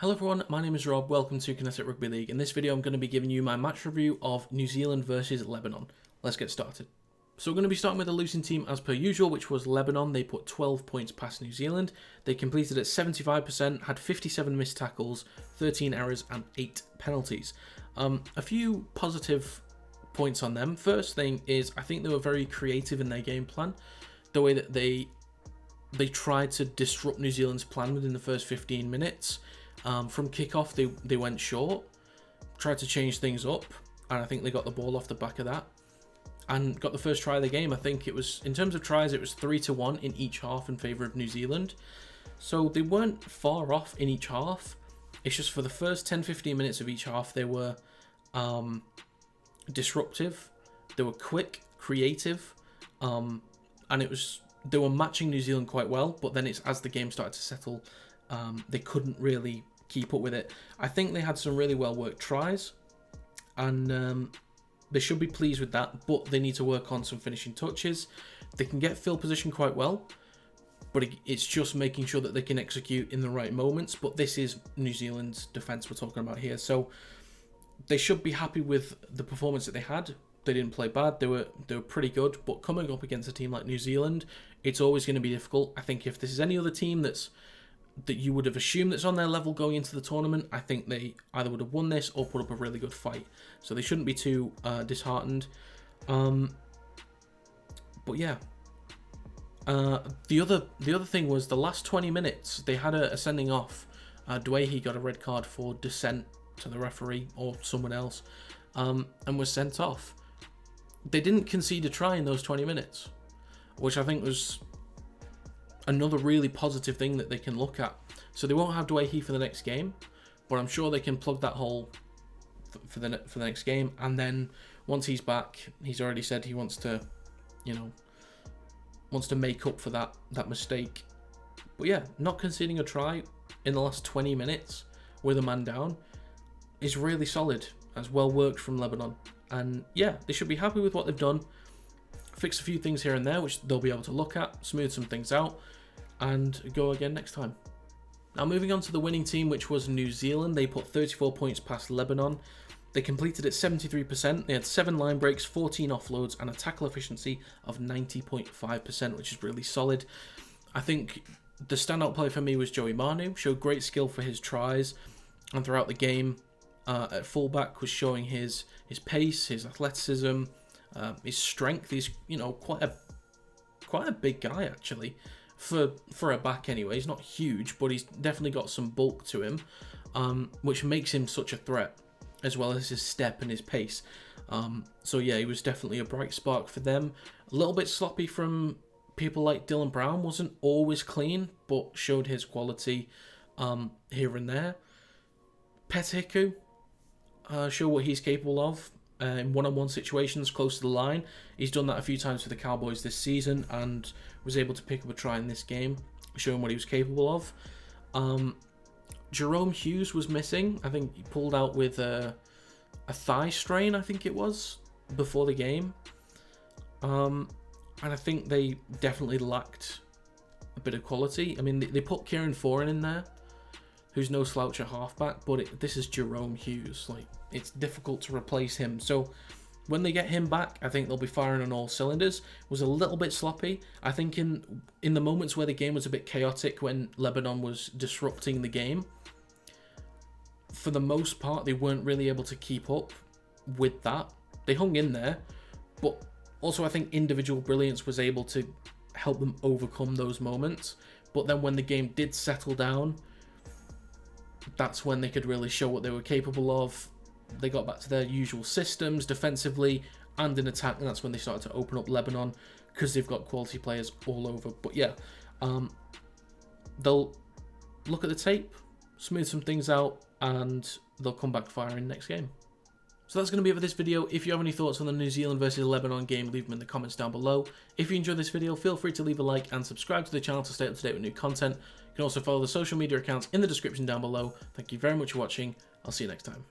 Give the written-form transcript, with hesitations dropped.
Hello everyone, my name is Rob, welcome to Kinetic Rugby League. In this video I'm going to be giving you my match review of New Zealand versus Lebanon. Let's get started. So we're going to be starting with the losing team as per usual, which was Lebanon. They put 12 points past New Zealand. They completed at 75%, had 57 missed tackles, 13 errors and 8 penalties. A few positive points on them. First thing is I think they were very creative in their game plan. The way that they tried to disrupt New Zealand's plan within the first 15 minutes. From kickoff, they went short, tried to change things up, and I think they got the ball off the back of that and got the first try of the game. I think it was, in terms of tries, it was 3-1 in each half in favour of New Zealand. So they weren't far off in each half. It's just for the first 10-15 minutes of each half, they were disruptive, they were quick, creative, and they were matching New Zealand quite well, but then it's as the game started to settle, they couldn't really keep up with it. I think they had some really well worked tries, and they should be pleased with that, but they need to work on some finishing touches. They can get field position quite well, but it's just making sure that they can execute in the right moments. But this is New Zealand's defence we're talking about here, so they should be happy with the performance that they had. They didn't play bad, they were pretty good, but coming up against a team like New Zealand, it's always going to be difficult. I think if this is any other team that you would have assumed that's on their level going into the tournament, I think they either would have won this or put up a really good fight. So they shouldn't be too disheartened. But yeah, the other thing was the last 20 minutes they had a sending off. He got a red card for dissent to the referee or someone else, and was sent off. They didn't concede a try in those 20 minutes, which I think was another really positive thing that they can look at. So they won't have He for the next game, but I'm sure they can plug that hole for the next game. And then once he's back, he's already said he wants to, make up for that mistake. But yeah, not conceding a try in the last 20 minutes with a man down is really solid. That's well worked from Lebanon. And yeah, they should be happy with what they've done. Fix a few things here and there, which they'll be able to look at, smooth some things out, and go again next time. Now moving on to the winning team, which was New Zealand. They put 34 points past Lebanon. They completed at 73%. They had 7 line breaks, 14 offloads, and a tackle efficiency of 90.5%, which is really solid. I think the standout play for me was Joey Manu. Showed great skill for his tries, and throughout the game at fullback was showing his pace, his athleticism, his strength. He's quite a big guy actually for a back anyway. He's not huge, but he's definitely got some bulk to him, which makes him such a threat, as well as his step and his pace. So yeah, he was definitely a bright spark for them. A little bit sloppy from people like Dylan Brown. Wasn't always clean, but showed his quality here and there. Petiku showed what he's capable of in one-on-one situations close to the line. He's done that a few times for the Cowboys this season and was able to pick up a try in this game, showing what he was capable of. Jerome Hughes was missing. I think he pulled out with a thigh strain, I think it was, before the game. And I think they definitely lacked a bit of quality. I mean, they put Kieran Foran in there, who's no slouch at halfback, but this is Jerome Hughes. It's difficult to replace him. So when they get him back, I think they'll be firing on all cylinders. It was a little bit sloppy. I think in the moments where the game was a bit chaotic, when Lebanon was disrupting the game, for the most part, they weren't really able to keep up with that. They hung in there, but also I think individual brilliance was able to help them overcome those moments. But then when the game did settle down, that's when they could really show what they were capable of. They got back to their usual systems defensively and in attack, and that's when they started to open up Lebanon, because they've got quality players all over. But yeah, they'll look at the tape, smooth some things out, and they'll come back firing next game. So that's going to be it for this video. If you have any thoughts on the New Zealand versus Lebanon game, leave them in the comments down below. If you enjoyed this video, feel free to leave a like and subscribe to the channel to stay up to date with new content. You can also follow the social media accounts in the description down below. Thank you very much for watching. I'll see you next time.